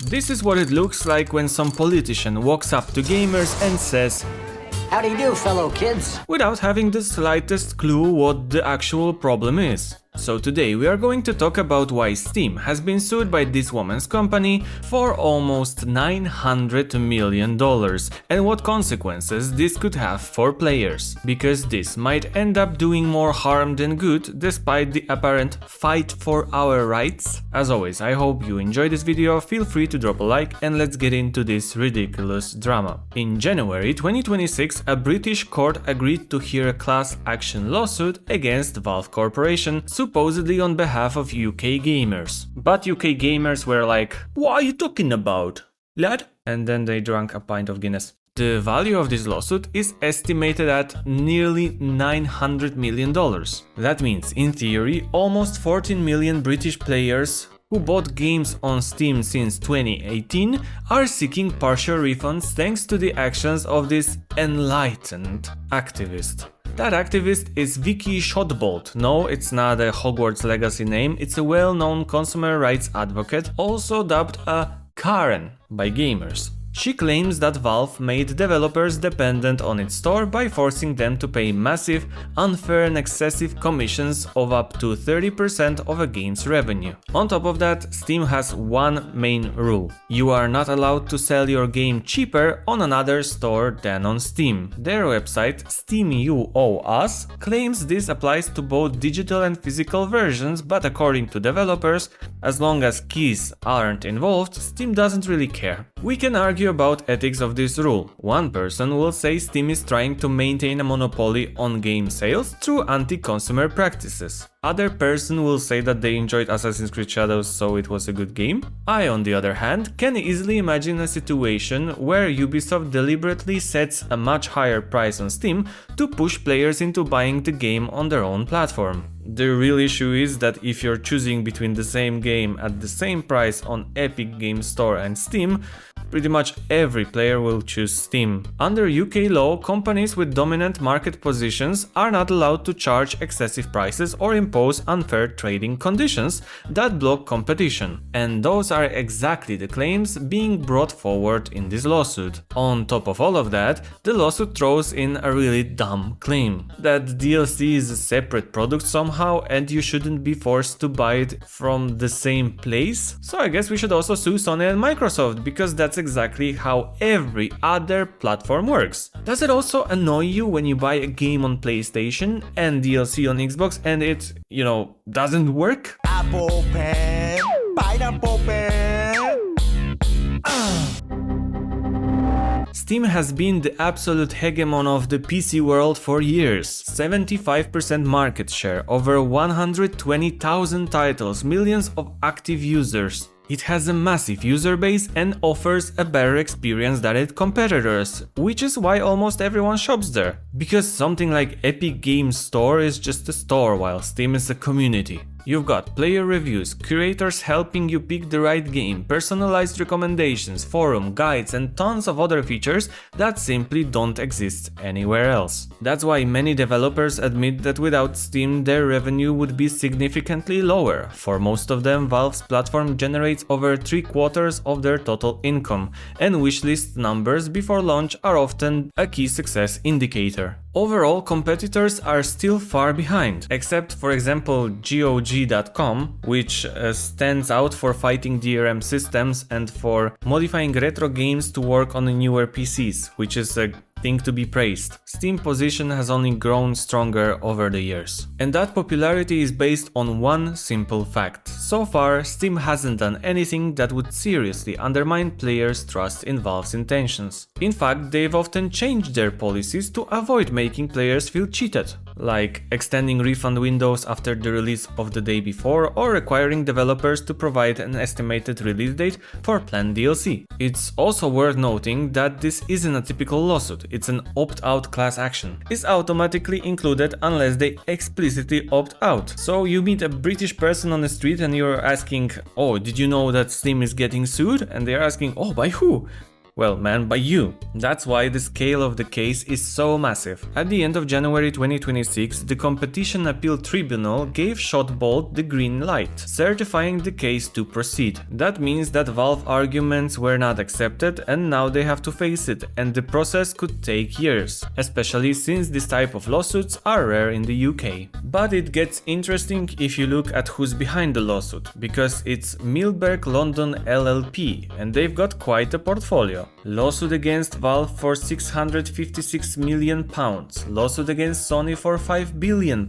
This is what it looks like when some politician walks up to gamers and says, "How do you do, fellow kids?" without having the slightest clue what the actual problem is. So today we are going to talk about why Steam has been sued by this woman's company for almost $900 million and what consequences this could have for players, because this might end up doing more harm than good despite the apparent fight for our rights. As always, I hope you enjoyed this video, feel free to drop a like and let's get into this ridiculous drama. In January 2026, a British court agreed to hear a class action lawsuit against Valve Corporation, supposedly on behalf of UK gamers. But UK gamers were like, "What are you talking about, lad?" And then they drank a pint of Guinness. The value of this lawsuit is estimated at nearly $900 million. That means, in theory, almost 14 million British players who bought games on Steam since 2018 are seeking partial refunds thanks to the actions of this enlightened activist. That activist is Vicky Shotbolt. No, it's not a Hogwarts Legacy name, it's a well-known consumer rights advocate, also dubbed a Karen by gamers. She claims that Valve made developers dependent on its store by forcing them to pay massive, unfair and excessive commissions of up to 30% of a game's revenue. On top of that, Steam has one main rule. You are not allowed to sell your game cheaper on another store than on Steam. Their website, Steam You Owe Us, claims this applies to both digital and physical versions, but according to developers, as long as keys aren't involved, Steam doesn't really care. We can argue about ethics of this rule. One person will say Steam is trying to maintain a monopoly on game sales through anti-consumer practices. Other person will say that they enjoyed Assassin's Creed Shadows, so it was a good game. I, on the other hand, can easily imagine a situation where Ubisoft deliberately sets a much higher price on Steam to push players into buying the game on their own platform. The real issue is that if you're choosing between the same game at the same price on Epic Games Store and Steam, pretty much every player will choose Steam. Under UK law, companies with dominant market positions are not allowed to charge excessive prices or impose unfair trading conditions that block competition. And those are exactly the claims being brought forward in this lawsuit. On top of all of that, the lawsuit throws in a really dumb claim that DLC is a separate product somehow and you shouldn't be forced to buy it from the same place. So I guess we should also sue Sony and Microsoft, because that's exactly how every other platform works. Does it also annoy you when you buy a game on PlayStation and DLC on Xbox and it, doesn't work? Apple pen, pineapple pen. Steam has been the absolute hegemon of the PC world for years. 75% market share, over 120,000 titles, millions of active users. It has a massive user base and offers a better experience than its competitors, which is why almost everyone shops there. Because something like Epic Games Store is just a store, while Steam is a community. You've got player reviews, curators helping you pick the right game, personalized recommendations, forum, guides and tons of other features that simply don't exist anywhere else. That's why many developers admit that without Steam their revenue would be significantly lower. For most of them, Valve's platform generates over 3/4 of their total income, and wishlist numbers before launch are often a key success indicator. Overall, competitors are still far behind, except for example GOG.com, which stands out for fighting DRM systems and for modifying retro games to work on the newer PCs, which is a thing to be praised. Steam's position has only grown stronger over the years. And that popularity is based on one simple fact. So far, Steam hasn't done anything that would seriously undermine players' trust in Valve's intentions. In fact, they've often changed their policies to avoid making players feel cheated, like extending refund windows after the release of the day before or requiring developers to provide an estimated release date for planned DLC. It's also worth noting that this isn't a typical lawsuit. It's an opt-out class action. It's automatically included unless they explicitly opt out. So you meet a British person on the street and you're asking, "Oh, did you know that Steam is getting sued?" And they're asking, "Oh, by who?" Well, man, by you. That's why the scale of the case is so massive. At the end of January 2026, the Competition Appeal Tribunal gave Shotbolt the green light, certifying the case to proceed. That means that Valve arguments were not accepted and now they have to face it, and the process could take years, especially since this type of lawsuits are rare in the UK. But it gets interesting if you look at who's behind the lawsuit, because it's Milberg London LLP, and they've got quite a portfolio. Lawsuit against Valve for £656 million, lawsuit against Sony for £5 billion,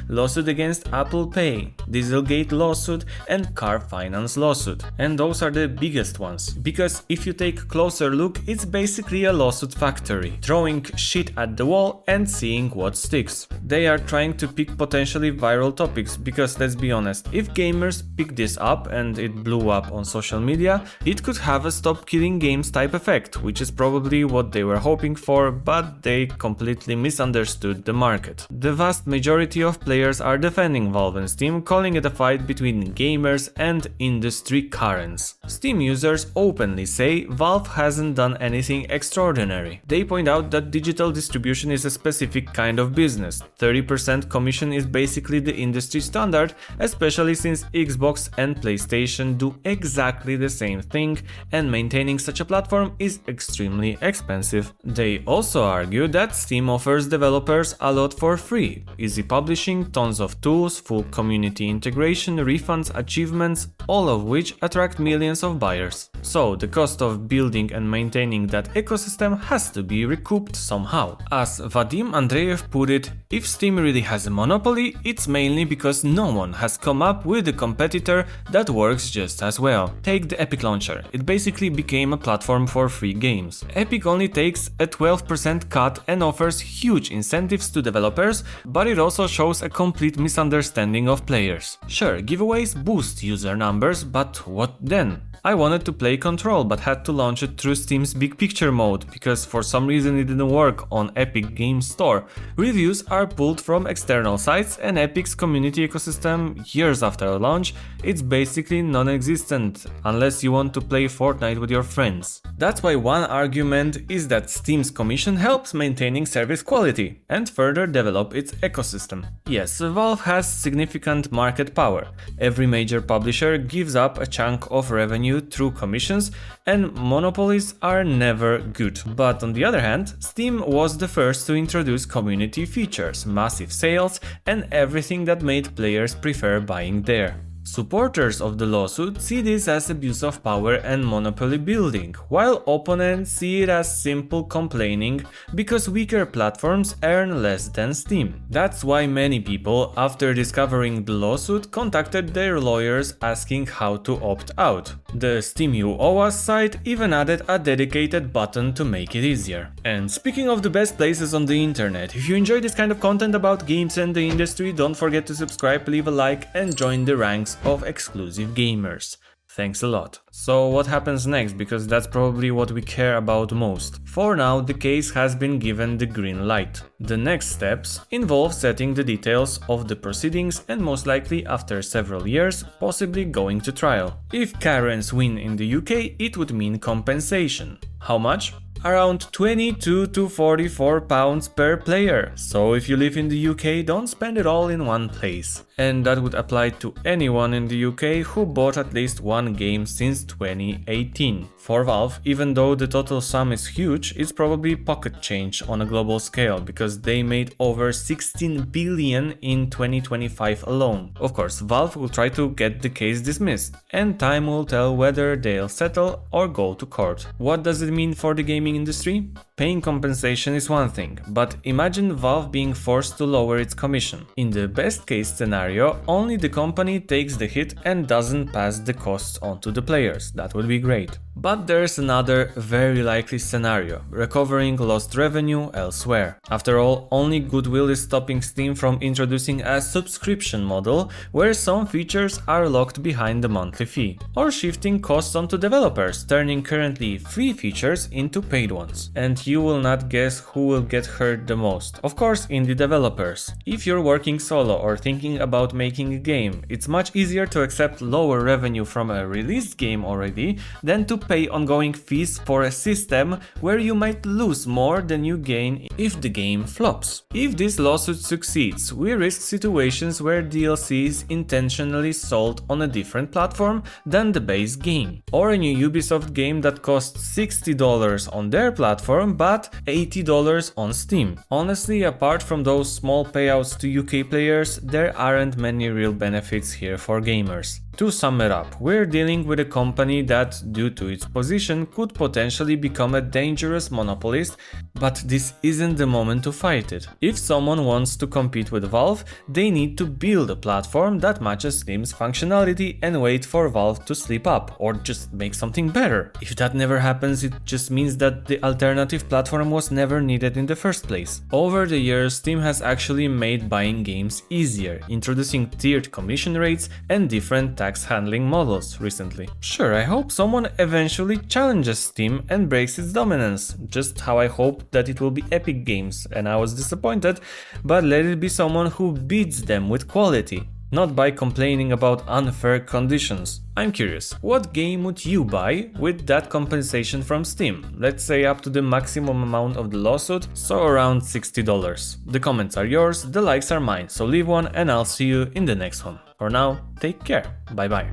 lawsuit against Apple Pay, Dieselgate lawsuit, and car finance lawsuit. And those are the biggest ones, because if you take a closer look, it's basically a lawsuit factory, throwing shit at the wall and seeing what sticks. They are trying to pick potentially viral topics, because let's be honest, if gamers pick this up and it blew up on social media, it could have a stop killing games type effect, which is probably what they were hoping for, but they completely misunderstood the market. The vast majority of players are defending Valve and Steam, calling it a fight between gamers and industry currents. Steam users openly say Valve hasn't done anything extraordinary. They point out that digital distribution is a specific kind of business. 30% commission is basically the industry standard, especially since Xbox and PlayStation do exactly the same thing, and maintaining such a platform is extremely expensive. They also argue that Steam offers developers a lot for free: easy publishing, tons of tools, full community integration, refunds, achievements, all of which attract millions of buyers. So the cost of building and maintaining that ecosystem has to be recouped somehow. As Vadim Andreev put it, if Steam really has a monopoly, it's mainly because no one has come up with a competitor that works just as well. Take the Epic Launcher. It basically became a platform for free games. Epic only takes a 12% cut and offers huge incentives to developers, but it also shows a complete misunderstanding of players. Sure, giveaways boost user numbers, but what then? I wanted to play Control but had to launch it through Steam's Big Picture mode because for some reason it didn't work on Epic Games Store. Reviews are pulled from external sites and Epic's community ecosystem years after launch, it's basically non-existent unless you want to play Fortnite with your friends. That's why one argument is that Steam's commission helps maintaining service quality and further develop its ecosystem. Yes, Valve has significant market power. Every major publisher gives up a chunk of revenue through commissions, and monopolies are never good. But on the other hand, Steam was the first to introduce community features, massive sales, and everything that made players prefer buying there. Supporters of the lawsuit see this as abuse of power and monopoly building, while opponents see it as simple complaining because weaker platforms earn less than Steam. That's why many people, after discovering the lawsuit, contacted their lawyers asking how to opt out. The Steam You Owe Us site even added a dedicated button to make it easier. And speaking of the best places on the internet, if you enjoy this kind of content about games and the industry, don't forget to subscribe, leave a like, and join the ranks of exclusive gamers. Thanks a lot. So what happens next, because that's probably what we care about most. For now, the case has been given the green light. The next steps involve setting the details of the proceedings and most likely after several years, possibly going to trial. If Karens win in the UK, it would mean compensation. How much? Around £22 to £44 per player. So if you live in the UK, don't spend it all in one place. And that would apply to anyone in the UK who bought at least one game since 2018. For Valve, even though the total sum is huge, it's probably pocket change on a global scale because they made over 16 billion in 2025 alone. Of course, Valve will try to get the case dismissed, and time will tell whether they'll settle or go to court. What does it mean for the gaming industry? Paying compensation is one thing, but imagine Valve being forced to lower its commission. In the best case scenario, only the company takes the hit and doesn't pass the costs on to the players. That would be great. But there's another very likely scenario, recovering lost revenue elsewhere. After all, only goodwill is stopping Steam from introducing a subscription model where some features are locked behind the monthly fee, or shifting costs onto developers, turning currently free features into paid paid ones. And you will not guess who will get hurt the most. Of course, indie developers. If you're working solo or thinking about making a game, it's much easier to accept lower revenue from a released game already than to pay ongoing fees for a system where you might lose more than you gain if the game flops. If this lawsuit succeeds, we risk situations where DLC is intentionally sold on a different platform than the base game, or a new Ubisoft game that costs $60 on their platform but $80 on Steam. Honestly, apart from those small payouts to UK players, there aren't many real benefits here for gamers. To sum it up, we're dealing with a company that, due to its position, could potentially become a dangerous monopolist, but this isn't the moment to fight it. If someone wants to compete with Valve, they need to build a platform that matches Steam's functionality and wait for Valve to slip up, or just make something better. If that never happens, it just means that the alternative platform was never needed in the first place. Over the years, Steam has actually made buying games easier, introducing tiered commission rates and different tax handling models recently. Sure, I hope someone eventually challenges Steam and breaks its dominance, just how I hoped that it will be Epic Games, and I was disappointed, but let it be someone who beats them with quality, not by complaining about unfair conditions. I'm curious, what game would you buy with that compensation from Steam? Let's say up to the maximum amount of the lawsuit, so around $60. The comments are yours, the likes are mine, so leave one and I'll see you in the next one. For now, take care. Bye bye.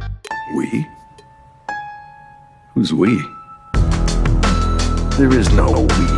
We? Who's we? There is no we.